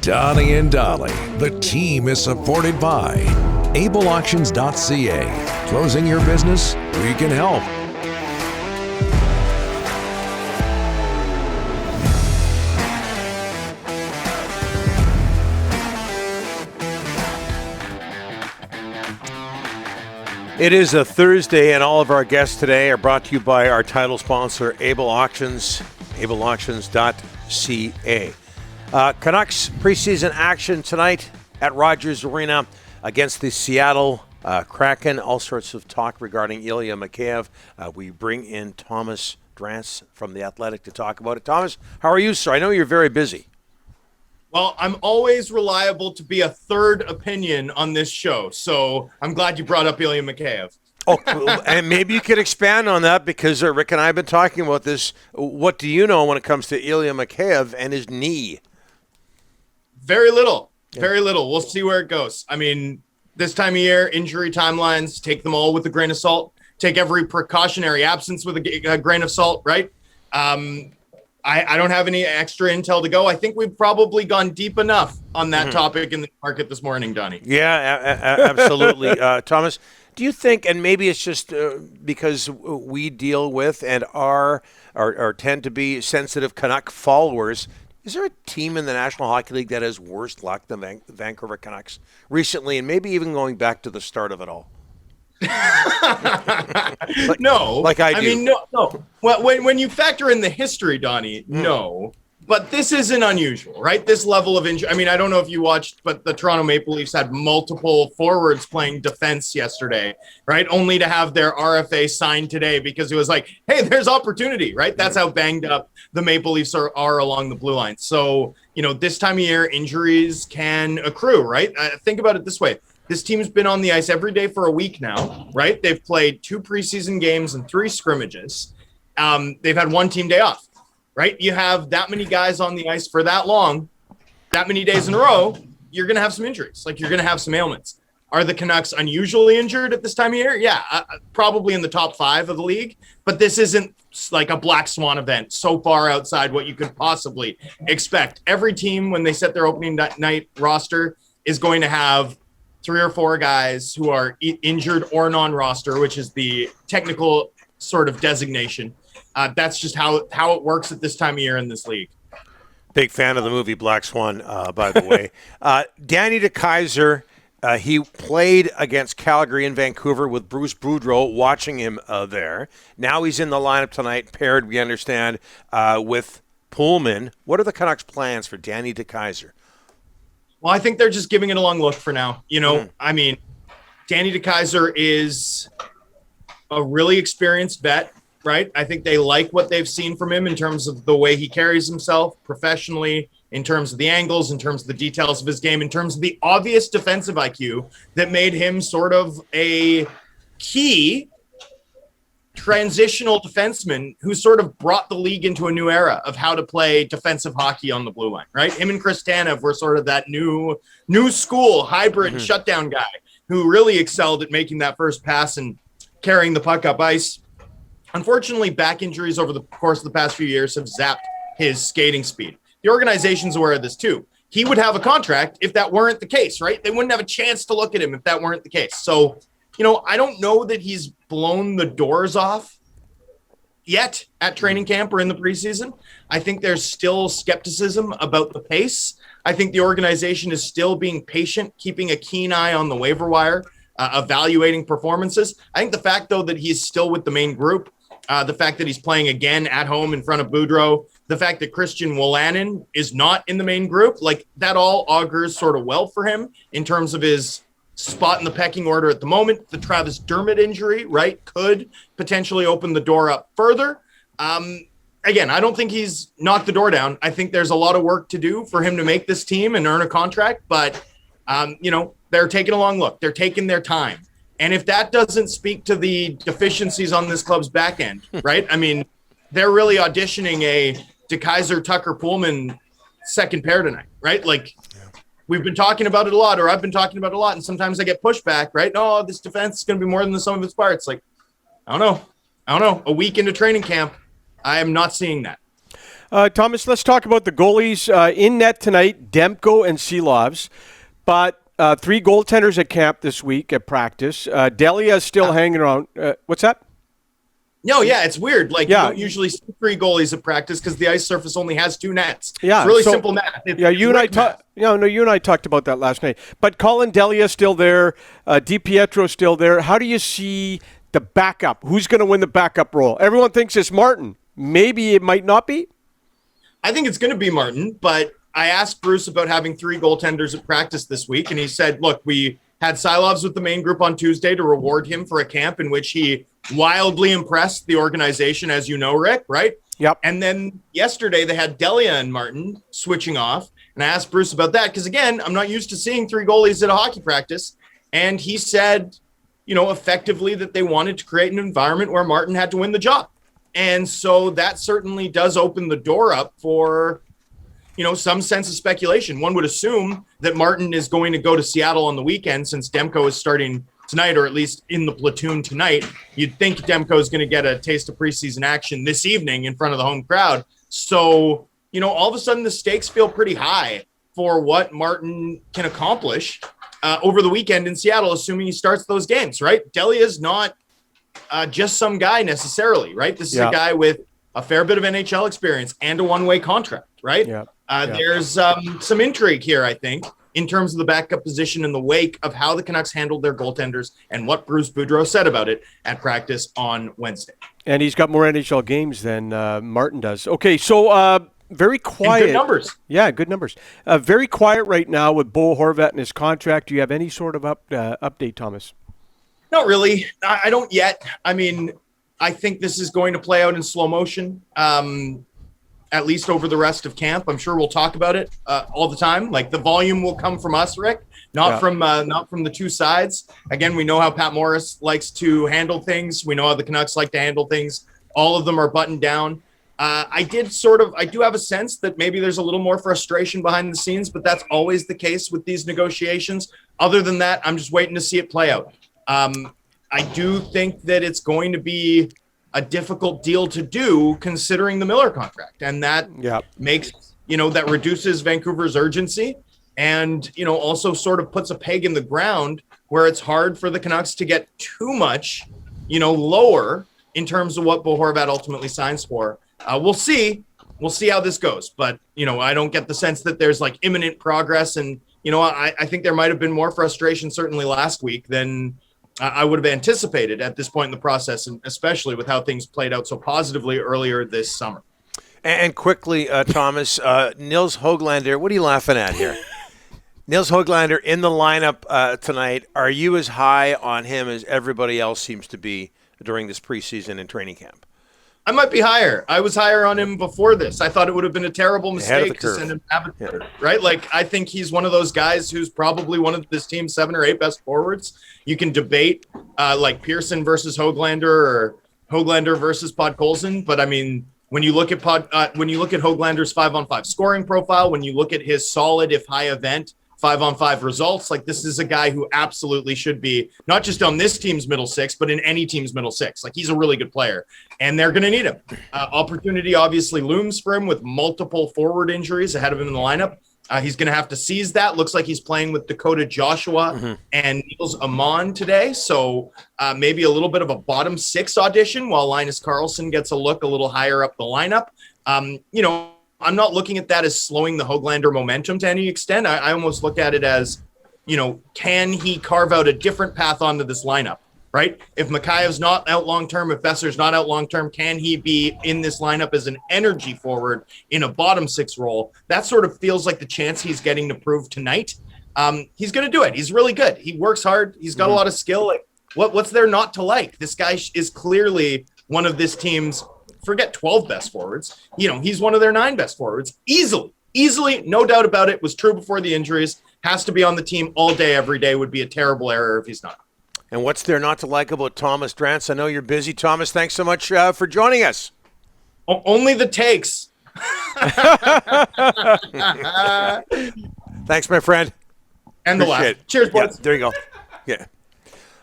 Donnie and Dolly, the team is supported by ableauctions.ca. Closing your business? We can help. It is a Thursday, and all of our guests today are brought to you by our title sponsor, Able Auctions, ableauctions.ca. Canucks preseason action tonight at Rogers Arena against the Seattle Kraken. All sorts of talk regarding Ilya Mikheyev. We bring in Thomas Drance from The Athletic to talk about it. Thomas, how are you, sir? I know you're very busy. Well, I'm always reliable to be a third opinion on this show, so I'm glad you brought up Ilya Mikheyev. Oh, and maybe you could expand on that because Rick and I have been talking about this. What do you know when it comes to Ilya Mikheyev and his knee? Very little. Very little. We'll see where it goes. I mean, this time of year, injury timelines, take them all with a grain of salt. Take every precautionary absence with a grain of salt, right? I don't have any extra intel to go. I think we've probably gone deep enough on that topic in the market this morning, Donnie. Yeah, absolutely. Thomas, do you think, and maybe it's just because we deal with and are tend to be sensitive Canuck followers, is there a team in the National Hockey League that has worse luck than the Vancouver Canucks recently, and maybe even going back to the start of it all? No. Like I do. I mean, no. Well, when you factor in the history, Donnie, no. But this isn't unusual, right? This level of injury. I mean, I don't know if you watched, but the Toronto Maple Leafs had multiple forwards playing defense yesterday, right? Only to have their RFA signed today because it was like, hey, there's opportunity, right? That's how banged up the Maple Leafs are along the blue line. So, this time of year, injuries can accrue, right? Think about it this way. This team's been on the ice every day for a week now, right? They've played 2 preseason games and 3 scrimmages. They've had 1 team day off. Right? You have that many guys on the ice for that long, that many days in a row, you're going to have some injuries. Like, you're going to have some ailments. Are the Canucks unusually injured at this time of year? Yeah, probably in the top 5 of the league. But this isn't like a black swan event so far outside what you could possibly expect. Every team, when they set their opening night roster, is going to have 3 or 4 guys who are injured or non-roster, which is the technical sort of designation. That's just how it works at this time of year in this league. Big fan of the movie Black Swan, by the way. Danny DeKeyser, he played against Calgary and Vancouver with Bruce Boudreau, watching him there. Now he's in the lineup tonight, paired, we understand, with Pullman. What are the Canucks' plans for Danny DeKeyser? Well, I think they're just giving it a long look for now. I mean, Danny DeKeyser is a really experienced vet. Right. I think they like what they've seen from him in terms of the way he carries himself professionally, in terms of the angles, in terms of the details of his game, in terms of the obvious defensive IQ that made him sort of a key transitional defenseman who sort of brought the league into a new era of how to play defensive hockey on the blue line. Right. Him and Chris Tanev were sort of that new school hybrid shutdown guy who really excelled at making that first pass and carrying the puck up ice. Unfortunately, back injuries over the course of the past few years have zapped his skating speed. The organization's aware of this too. He would have a contract if that weren't the case, right? They wouldn't have a chance to look at him if that weren't the case. So, I don't know that he's blown the doors off yet at training camp or in the preseason. I think there's still skepticism about the pace. I think the organization is still being patient, keeping a keen eye on the waiver wire, evaluating performances. I think the fact, though, that he's still with the main group, the fact that he's playing again at home in front of Boudreau, the fact that Christian Wolanin is not in the main group, like that all augurs sort of well for him in terms of his spot in the pecking order at the moment. The Travis Dermott injury, right, could potentially open the door up further. Again, I don't think he's knocked the door down. I think there's a lot of work to do for him to make this team and earn a contract, but, they're taking a long look. They're taking their time. And if that doesn't speak to the deficiencies on this club's back end, right? I mean, they're really auditioning a DeKeyser, Tucker, Pullman second pair tonight, right? Like, we've been talking about it a lot, or I've been talking about it a lot, and sometimes I get pushback, right? No, this defense is going to be more than the sum of its parts. Like, I don't know. A week into training camp, I am not seeing that. Thomas, let's talk about the goalies. In net tonight, Demko and Silovs. But 3 goaltenders at camp this week at practice. Delia is still hanging around. What's that? No, yeah, it's weird. Like, you don't usually see 3 goalies at practice because the ice surface only has 2 nets. Yeah, it's really simple math. You and I talked about that last night. But Colin Delia is still there. DiPietro still there. How do you see the backup? Who's going to win the backup role? Everyone thinks it's Martin. Maybe it might not be. I think it's going to be Martin, but I asked Bruce about having 3 goaltenders at practice this week, and he said, look, we had Silovs with the main group on Tuesday to reward him for a camp in which he wildly impressed the organization, as you know, Rick, right? Yep. And then yesterday they had Delia and Martin switching off, and I asked Bruce about that because, again, I'm not used to seeing 3 goalies at a hockey practice, and he said, effectively that they wanted to create an environment where Martin had to win the job. And so that certainly does open the door up for some sense of speculation. One would assume that Martin is going to go to Seattle on the weekend since Demko is starting tonight, or at least in the platoon tonight. You'd think Demko is going to get a taste of preseason action this evening in front of the home crowd. So, all of a sudden the stakes feel pretty high for what Martin can accomplish over the weekend in Seattle, assuming he starts those games, right? Delia is not just some guy necessarily, right? This is a guy with a fair bit of NHL experience and a one-way contract, right? Yeah. There's some intrigue here, I think, in terms of the backup position in the wake of how the Canucks handled their goaltenders and what Bruce Boudreau said about it at practice on Wednesday. And he's got more NHL games than Martin does. Okay, so very quiet. And good numbers. Yeah, good numbers. Very quiet right now with Bo Horvat and his contract. Do you have any sort of update, Thomas? Not really. I don't yet. I mean, I think this is going to play out in slow motion. At least over the rest of camp. I'm sure we'll talk about it all the time. Like, the volume will come from us, Rick, not from the 2 sides. Again, we know how Pat Morris likes to handle things. We know how the Canucks like to handle things. All of them are buttoned down. I do have a sense that maybe there's a little more frustration behind the scenes, but that's always the case with these negotiations. Other than that, I'm just waiting to see it play out. I do think that it's going to be a difficult deal to do considering the Miller contract. And that makes, that reduces Vancouver's urgency and, also sort of puts a peg in the ground where it's hard for the Canucks to get too much, lower in terms of what Bo Horvat ultimately signs for. We'll see. We'll see how this goes. But, I don't get the sense that there's like imminent progress. And, I think there might have been more frustration certainly last week than I would have anticipated at this point in the process, and especially with how things played out so positively earlier this summer. And quickly, Thomas, Nils Hoglander, what are you laughing at here? Nils Hoglander in the lineup tonight. Are you as high on him as everybody else seems to be during this preseason and training camp? I might be higher. I was higher on him before this. I thought it would have been a terrible mistake to send him to Avatar, right? Like, I think he's one of those guys who's probably one of this team's 7 or 8 best forwards. You can debate like Pearson versus Hoglander or Hoglander versus Podkolzin, but I mean, when you look at Hoglander's 5-on-5 scoring profile, when you look at his solid, if high event 5-on-5 results, like, this is a guy who absolutely should be not just on this team's middle 6, but in any team's middle 6. Like, he's a really good player, and they're going to need him. Opportunity obviously looms for him with multiple forward injuries ahead of him in the lineup. He's going to have to seize that. Looks like he's playing with Dakota Joshua and Niels Amon today. So maybe a little bit of a bottom 6 audition while Linus Karlsson gets a look a little higher up the lineup. I'm not looking at that as slowing the Hoglander momentum to any extent. I almost look at it as, can he carve out a different path onto this lineup, right? If Mikheyev's not out long-term, if Besser's not out long-term, can he be in this lineup as an energy forward in a bottom 6 role? That sort of feels like the chance he's getting to prove tonight. He's going to do it. He's really good. He works hard. He's got a lot of skill. Like, what's there not to like? This guy is clearly one of this team's, forget 12 best forwards. He's one of their 9 best forwards. Easily, no doubt about it. Was true before the injuries. Has to be on the team all day, every day. Would be a terrible error if he's not. And what's there not to like about Thomas Drance? I know you're busy, Thomas. Thanks so much for joining us. Only the takes. Thanks, my friend. And the laugh. Cheers, boys. Yeah, there you go. Yeah.